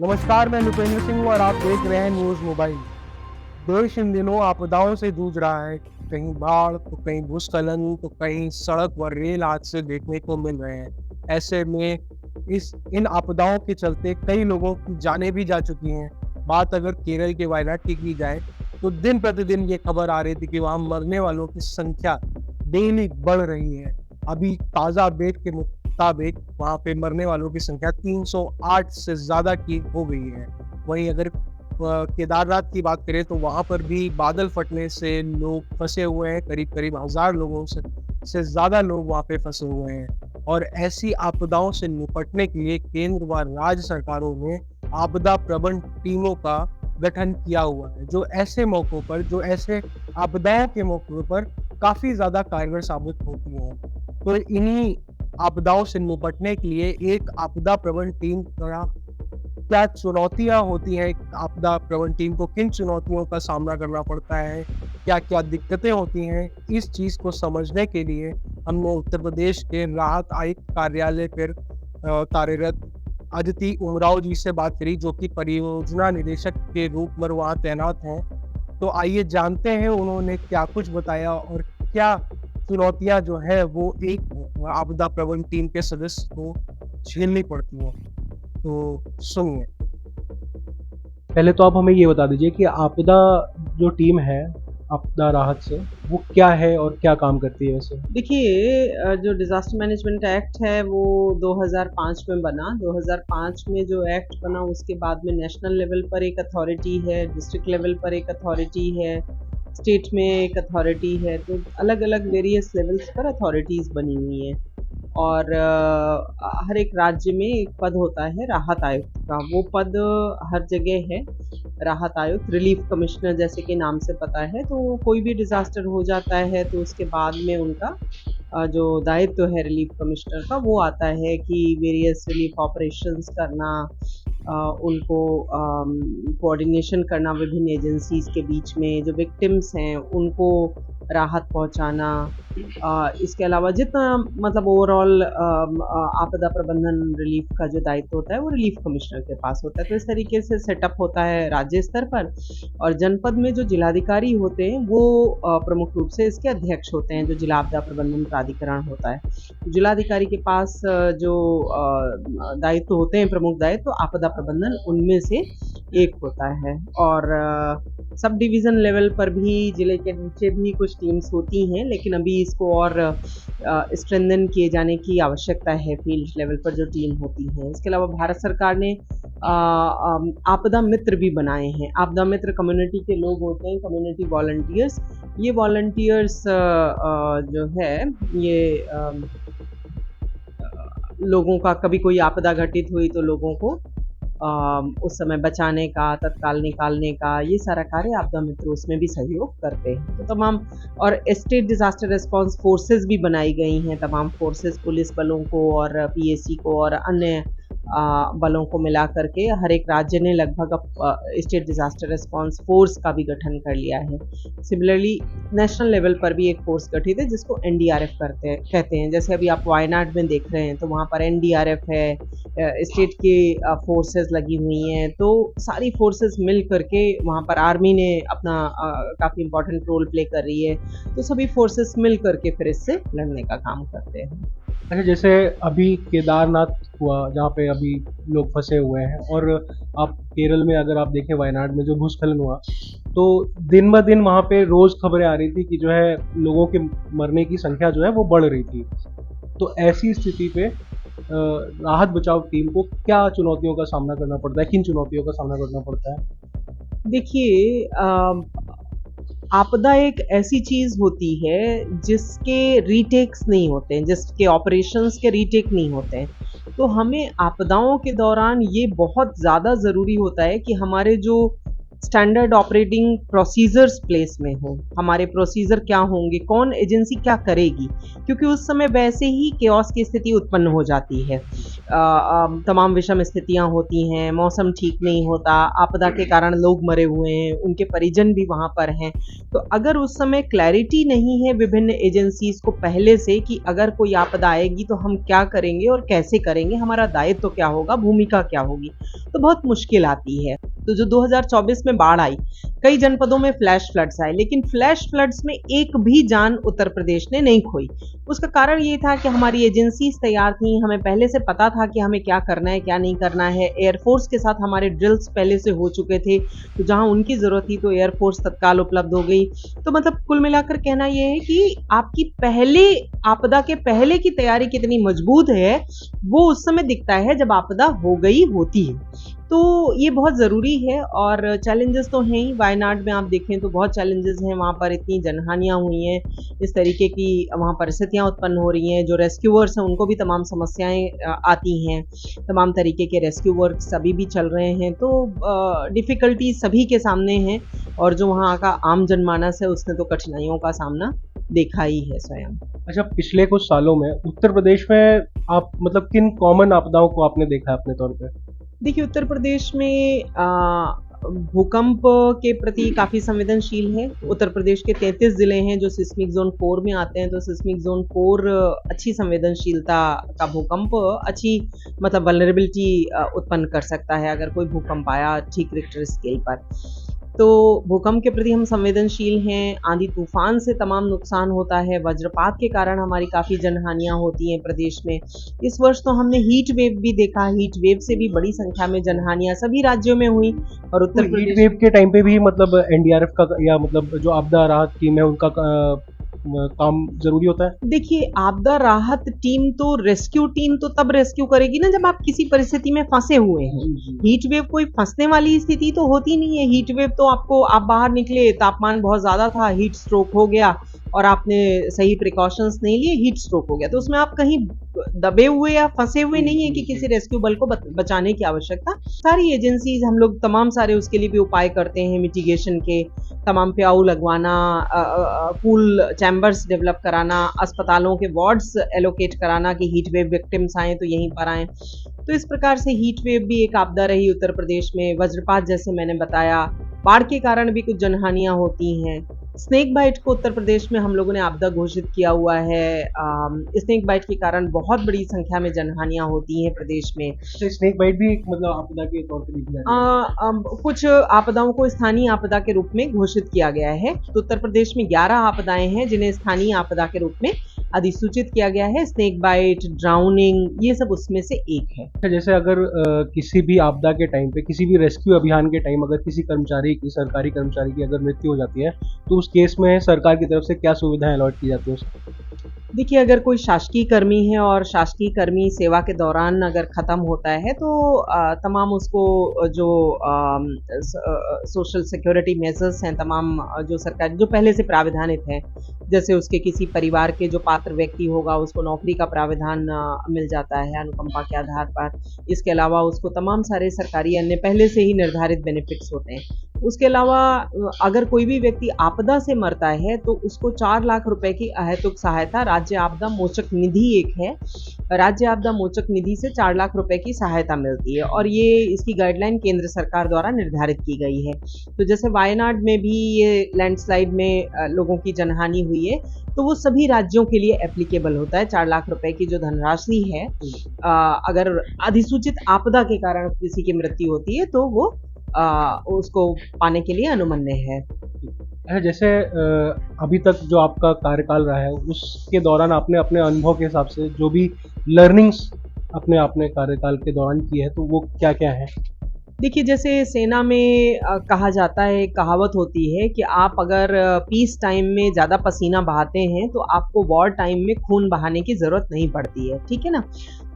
नमस्कार, मैं भूपेंद्र सिंह और आप देख रहे हैं न्यूज़ मोबाइल। देश इन दिनों आपदाओं से जूझ रहा है। कहीं बाढ़, तो कहीं भूस्खलन, तो कहीं सड़क व रेल हादसे देखने को मिल रहे हैं। ऐसे में इस इन आपदाओं के चलते कई लोगों की जानें भी जा चुकी हैं। बात अगर केरल के वायनाड की जाए, तो दिन प्रतिदिन ये खबर आ रही थी कि वहाँ मरने वालों की संख्या डेली बढ़ रही है। अभी ताज़ा अपडेट के मुताबिक वहाँ पे मरने वालों की संख्या 308 से ज़्यादा की हो गई है। वहीं अगर केदारनाथ की बात करें तो वहाँ पर भी बादल फटने से लोग फँसे हुए हैं, करीब-करीब 1000 लोगों से ज़्यादा लोग वहाँ पे फँसे हुए हैं। और ऐसी आपदाओं से निपटने के लिए केंद्र व राज्य सरकारों ने आपदा प्रबंधन टीमों का गठन किया हुआ है, जो ऐसे आपदाओं के मौकों पर काफ़ी ज़्यादा कारगर साबित होती हैं। तो इन्हीं आपदाओं से निपटने के लिए एक आपदा प्रबंधन टीम का क्या चुनौतियाँ होती हैं, आपदा प्रबंधन टीम को किन चुनौतियों का सामना करना पड़ता है, क्या-क्या दिक्कतें होती हैं, इस चीज़ को समझने के लिए हमने उत्तर प्रदेश के राहत आयुक्त कार्यालय पर कार्यरत अदिति उमराव जी से बात करी, जो कि परियोजना निदेशक के रूप में वहाँ तैनात हैं। तो आइए जानते हैं उन्होंने क्या कुछ बताया और क्या चुनौतियाँ जो है वो एक आपदा प्रबंधन टीम के सदस्य को झेलनी पड़ती हैं। तो सुनिए। पहले तो आप हमें ये बता दीजिए कि आपदा जो टीम है, आपदा राहत से, वो क्या है और क्या काम करती है वैसे? देखिए, जो डिज़ास्टर मैनेजमेंट एक्ट है वो 2005 में बना। 2005 में जो एक्ट बना उसके बाद में नेशनल लेवल पर एक अथॉरिटी है, डिस्ट्रिक्ट लेवल पर एक अथॉरिटी है, स्टेट में एक अथॉरिटी है। तो अलग-अलग वेरियस लेवल्स पर अथॉरिटीज़ बनी हुई हैं। और हर एक राज्य में एक पद होता है राहत आयुक्त का। वो पद हर जगह है। राहत आयुक्त, रिलीफ कमिश्नर जैसे कि नाम से पता है। तो कोई भी डिज़ास्टर हो जाता है तो उसके बाद में उनका जो दायित्व है रिलीफ कमिश्नर का, वो आता है कि वेरियस रिलीफ ऑपरेशंस करना, उनको कोऑर्डिनेशन करना विभिन्न एजेंसीज़ के बीच में, जो विक्टिम्स हैं उनको राहत पहुंचाना। इसके अलावा जितना मतलब ओवरऑल आपदा प्रबंधन रिलीफ का जो दायित्व होता है वो रिलीफ कमिश्नर के पास होता है। तो इस तरीके से सेटअप होता है राज्य स्तर पर। और जनपद में जो जिलाधिकारी होते हैं वो प्रमुख रूप से इसके अध्यक्ष होते हैं, जो जिला आपदा प्रबंधन प्राधिकरण होता है। जिलाधिकारी के पास जो दायित्व होते हैं, प्रमुख दायित्व आपदा प्रबंधन, उनमें से एक होता है। और सब डिवीज़न लेवल पर भी जिले के नीचे भी कुछ टीम्स होती हैं, लेकिन अभी इसको और स्ट्रेंथन किए जाने की आवश्यकता है फील्ड लेवल पर जो टीम होती है। इसके अलावा भारत सरकार ने आपदा मित्र भी बनाए हैं। आपदा मित्र कम्युनिटी के लोग होते हैं, कम्युनिटी वॉलंटियर्स। ये वॉलंटियर्स जो है ये लोगों का, कभी कोई आपदा घटित हुई तो लोगों को उस समय बचाने का, तत्काल निकालने का, ये सारा कार्य आपदा मित्र उसमें भी सहयोग करते हैं। तो तमाम और स्टेट डिज़ास्टर रिस्पॉन्स फोर्सेस भी बनाई गई हैं। तमाम फोर्सेस, पुलिस बलों को और पीएसी को और अन्य बलों को मिला करके हर एक राज्य ने लगभग स्टेट डिज़ास्टर रिस्पॉन्स फोर्स का भी गठन कर लिया है। सिमिलरली नेशनल लेवल पर भी एक फोर्स गठित है जिसको एनडीआरएफ कहते हैं। जैसे अभी आप वायनाड में देख रहे हैं तो वहाँ पर एनडीआरएफ है, स्टेट की फोर्सेस लगी हुई हैं। तो सारी फोर्सेस मिल करके, वहाँ पर आर्मी ने अपना काफ़ी इम्पोर्टेंट रोल प्ले कर रही है। तो सभी फोर्सेस मिल करके फिर इससे लड़ने का काम करते हैं। अच्छा, जैसे अभी केदारनाथ हुआ जहाँ पे अभी लोग फंसे हुए हैं, और आप केरल में अगर आप देखें वायनाड में जो भूस्खलन हुआ, तो दिन ब दिन वहाँ पे रोज़ खबरें आ रही थी कि जो है लोगों के मरने की संख्या जो है वो बढ़ रही थी। तो ऐसी स्थिति पे राहत बचाव टीम को क्या चुनौतियों का सामना करना पड़ता है, किन चुनौतियों का सामना करना पड़ता है? देखिए, आपदा एक ऐसी चीज़ होती है जिसके रीटेक्स नहीं होते हैं, जिसके ऑपरेशंस के रीटेक नहीं होते हैं। तो हमें आपदाओं के दौरान ये बहुत ज़्यादा ज़रूरी होता है कि हमारे जो स्टैंडर्ड ऑपरेटिंग प्रोसीजर्स प्लेस में हो, हमारे प्रोसीजर क्या होंगे, कौन एजेंसी क्या करेगी, क्योंकि उस समय वैसे ही केओस की स्थिति उत्पन्न हो जाती है। तमाम विषम स्थितियां होती हैं, मौसम ठीक नहीं होता, आपदा के कारण लोग मरे हुए हैं, उनके परिजन भी वहां पर हैं। तो अगर उस समय क्लैरिटी नहीं है विभिन्न एजेंसीज को पहले से कि अगर कोई आपदा आएगी तो हम क्या करेंगे और कैसे करेंगे, हमारा दायित्व क्या होगा, भूमिका क्या होगी, तो बहुत मुश्किल आती है। तो जो 2024 में बाढ़ आई, कई जनपदों में फ्लैश फ्लड्स आए, लेकिन फ्लैश फ्लड्स में एक भी जान उत्तर प्रदेश ने नहीं खोई। उसका कारण ये था कि हमारी एजेंसीज तैयार थी, हमें पहले से पता था कि हमें क्या करना है क्या नहीं करना है। एयरफोर्स के साथ हमारे ड्रिल्स पहले से हो चुके थे, तो जहां उनकी जरूरत थी तो एयरफोर्स तत्काल उपलब्ध हो गई। तो मतलब कुल मिलाकर कहना यह है कि आपकी पहले आपदा के पहले की तैयारी कितनी मजबूत है वो उस समय दिखता है जब आपदा हो गई होती है। तो ये बहुत ज़रूरी है और चैलेंजेस तो हैं ही। वायनाड में आप देखें तो बहुत चैलेंजेस हैं, वहाँ पर इतनी जनहानियाँ हुई हैं, इस तरीके की वहाँ परिस्थितियाँ उत्पन्न हो रही हैं। जो रेस्क्यूअर्स हैं उनको भी तमाम समस्याएं आती हैं, तमाम तरीके के रेस्क्यू वर्क अभी भी चल रहे हैं। तो डिफ़िकल्टी सभी के सामने हैं और जो वहाँ का आम जनमानस है उसने तो कठिनाइयों का सामना देखा ही है स्वयं। अच्छा, पिछले कुछ सालों में उत्तर प्रदेश में आप मतलब किन कॉमन आपदाओं को आपने देखा है अपने तौर पे? देखिए, उत्तर प्रदेश में भूकंप के प्रति काफ़ी संवेदनशील है। उत्तर प्रदेश के 33 ज़िले हैं जो सिस्मिक जोन 4 में आते हैं, तो सिस्मिक जोन 4 अच्छी संवेदनशीलता का भूकंप अच्छी मतलब वल्नरेबिलिटी उत्पन्न कर सकता है अगर कोई भूकंप आया ठीक रिक्टर स्केल पर। तो भूकंप के प्रति हम संवेदनशील हैं। आंधी तूफान से तमाम नुकसान होता है, वज्रपात के कारण हमारी काफ़ी जनहानियाँ होती हैं प्रदेश में। इस वर्ष तो हमने हीट वेव भी देखा, हीट वेव से भी बड़ी संख्या में जनहानियाँ सभी राज्यों में हुई और उत्तर हीट प्रदेश वेव के टाइम पे भी मतलब एनडीआरएफ का या मतलब जो आपदा राहत टीम है उनका काम जरूरी होता है? देखिए, आपदा राहत टीम तो रेस्क्यू टीम तो तब रेस्क्यू करेगी ना जब आप किसी परिस्थिति में फंसे हुए हैं। हीट वेव कोई फंसने वाली स्थिति तो होती नहीं है। हीट वेव तो आपको आप बाहर निकले, तापमान बहुत ज़्यादा था, हीट स्ट्रोक हो गया और आपने सही प्रिकॉशंस नहीं लिए, हीट स्ट्रोक हो गया। तो उसमें आप कहीं दबे हुए या फंसे हुए नहीं है कि किसी रेस्क्यू बल को बचाने की आवश्यकता। सारी एजेंसीज हम लोग तमाम सारे उसके लिए भी उपाय करते हैं मिटिगेशन के, तमाम प्याऊ लगवाना, पूल चैम्बर्स डेवलप कराना, अस्पतालों के वार्ड्स एलोकेट कराना कि हीट वेव विक्टिम्स आएँ तो यहीं पर आएँ। तो इस प्रकार से हीट वेव भी एक आपदा रही उत्तर प्रदेश में। वज्रपात जैसे मैंने बताया, बाढ़ के कारण भी कुछ जनहानियाँ होती हैं। स्नेक बाइट को उत्तर प्रदेश में हम लोगों ने आपदा घोषित किया हुआ है। स्नेक बाइट के कारण बहुत बड़ी संख्या में जनहानियाँ होती हैं प्रदेश में। तो स्नेक बाइट भी एक मतलब आपदा के तौर पे देखी जाती है? कुछ आपदाओं को स्थानीय आपदा के रूप में घोषित किया गया है। तो उत्तर प्रदेश में 11 आपदाएं हैं जिन्हें स्थानीय आपदा के रूप में अधिसूचित किया गया है। स्नेक बाइट, ड्राउनिंग, ये सब उसमें से एक है। जैसे अगर किसी भी आपदा के टाइम पे, किसी भी रेस्क्यू अभियान के टाइम अगर किसी कर्मचारी की, सरकारी कर्मचारी की अगर मृत्यु हो जाती है तो उस केस में सरकार की तरफ से क्या सुविधाएं अलॉट की जाती है उसको? देखिए, अगर कोई शासकीय कर्मी है और शासकीय कर्मी सेवा के दौरान अगर ख़त्म होता है तो तमाम उसको जो सोशल सिक्योरिटी मेजर्स हैं, तमाम जो सरकारी जो पहले से प्राविधानित हैं, जैसे उसके किसी परिवार के जो पात्र व्यक्ति होगा उसको नौकरी का प्राविधान मिल जाता है अनुकंपा के आधार पर। इसके अलावा उसको तमाम सारे सरकारी अन्य पहले से ही निर्धारित बेनिफिट्स होते हैं। उसके अलावा अगर कोई भी व्यक्ति आपदा से मरता है तो उसको 4 लाख रुपए की अहेतुक सहायता, राज्य आपदा मोचक निधि एक है, राज्य आपदा मोचक निधि से 4 लाख रुपए की सहायता मिलती है और ये इसकी गाइडलाइन केंद्र सरकार द्वारा निर्धारित की गई है। तो जैसे वायनाड में भी ये लैंडस्लाइड में लोगों की जनहानि हुई है तो वो सभी राज्यों के लिए एप्लीकेबल होता है। 4 लाख रुपए की जो धनराशि है अगर अधिसूचित आपदा के कारण किसी की मृत्यु होती है तो वो उसको पाने के लिए अनुमन्य है। अच्छा, जैसे अभी तक जो आपका कार्यकाल रहा है उसके दौरान आपने अपने अनुभव के हिसाब से जो भी लर्निंग्स अपने कार्यकाल के दौरान की है तो वो क्या क्या है? देखिए, जैसे सेना में कहा जाता है, एक कहावत होती है कि आप अगर पीस टाइम में ज़्यादा पसीना बहाते हैं तो आपको वॉर टाइम में खून बहाने की ज़रूरत नहीं पड़ती है, ठीक है ना।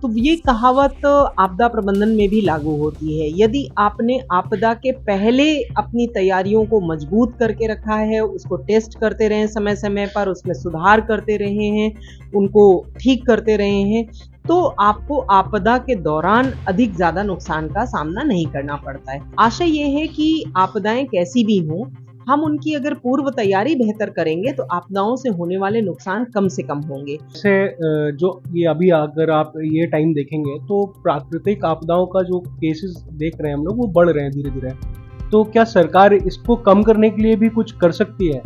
तो ये कहावत आपदा प्रबंधन में भी लागू होती है। यदि आपने आपदा के पहले अपनी तैयारियों को मजबूत करके रखा है, उसको टेस्ट करते रहे समय-समय पर, उसमें सुधार करते रहे हैं, उनको ठीक करते रहे हैं, तो आपको आपदा के दौरान अधिक ज़्यादा नुकसान का सामना नहीं करना पड़ता है। आशय ये है कि आपदाएँ कैसी भी हों, हम उनकी अगर पूर्व तैयारी बेहतर करेंगे तो आपदाओं से होने वाले नुकसान कम से कम होंगे। जैसे जो ये अभी अगर आप ये टाइम देखेंगे तो प्राकृतिक आपदाओं का जो केसेस देख रहे हैं हम लोग वो बढ़ रहे हैं धीरे-धीरे। तो क्या सरकार इसको कम करने के लिए भी कुछ कर सकती है?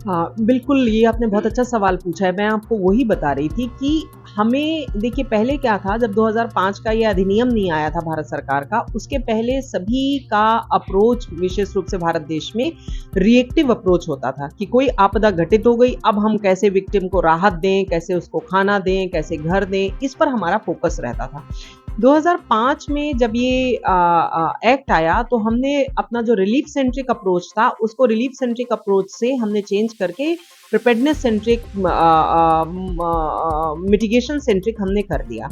हाँ, बिल्कुल, ये आपने बहुत अच्छा सवाल पूछा है। मैं आपको वही बता रही थी कि हमें देखिए पहले क्या था, जब 2005 का ये अधिनियम नहीं आया था भारत सरकार का, उसके पहले सभी का अप्रोच विशेष रूप से भारत देश में रिएक्टिव अप्रोच होता था कि कोई आपदा घटित हो गई, अब हम कैसे विक्टिम को राहत दें, कैसे उसको खाना दें, कैसे घर दें, इस पर हमारा फोकस रहता था। 2005 में जब ये एक्ट आया तो हमने अपना जो रिलीफ सेंट्रिक अप्रोच था उसको रिलीफ सेंट्रिक अप्रोच से हमने चेंज करके प्रिपेयर्डनेस सेंट्रिक मिटिगेशन सेंट्रिक हमने कर दिया।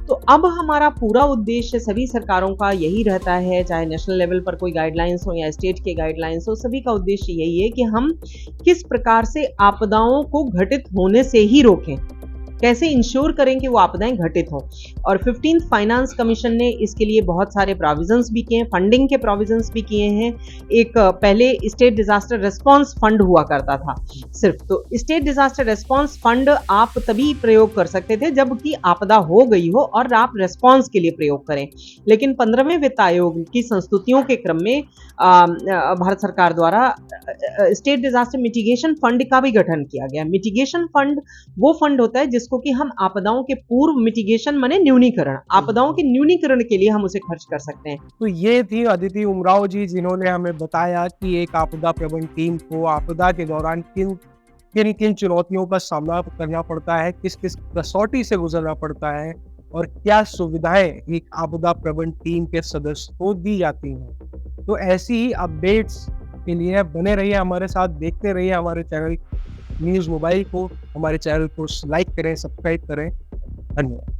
तो अब हमारा पूरा उद्देश्य सभी सरकारों का यही रहता है, चाहे नेशनल लेवल पर कोई गाइडलाइंस हो या स्टेट के गाइडलाइंस हो, सभी का उद्देश्य यही है कि हम किस प्रकार से आपदाओं को घटित होने से ही रोकें, कैसे इंश्योर करें कि वो आपदाएं घटित हों। और 15th फाइनेंस कमीशन ने इसके लिए बहुत सारे प्रोविजंस भी किए हैं, फंडिंग के प्रोविजंस भी किए हैं। एक पहले स्टेट डिजास्टर रिस्पांस फंड हुआ करता था सिर्फ, तो स्टेट डिजास्टर रिस्पांस फंड आप तभी प्रयोग कर सकते थे जबकि आपदा हो गई हो और आप रिस्पांस के लिए प्रयोग करें। लेकिन 15वें वित्त आयोग की संस्तुतियों के क्रम में भारत सरकार द्वारा स्टेट डिजास्टर मिटिगेशन फंड का भी गठन किया गया। मिटिगेशन फंड वो फंड होता है जिसको कि हम आपदाओं के पूर्व मिटिगेशन माने न्यूनीकरण, आपदाओं के न्यूनीकरण के लिए हम उसे खर्च कर सकते हैं। तो ये थी अदिति उमराव जी, जिन्होंने हमें बताया कि एक आपदा प्रबंधन टीम को आपदा के दौरान किन किन किन चुनौतियों का सामना करना पड़ता है, किस किस कसौटी से गुजरना पड़ता है और क्या सुविधाएं एक आपदा प्रबंधन टीम के सदस्य को दी जाती हैं। तो ऐसी ही अपडेट्स के लिए बने रहिए हमारे साथ, देखते रहिए हमारे चैनल न्यूज़ मोबाइल को, हमारे चैनल को लाइक करें, सब्सक्राइब करें। धन्यवाद।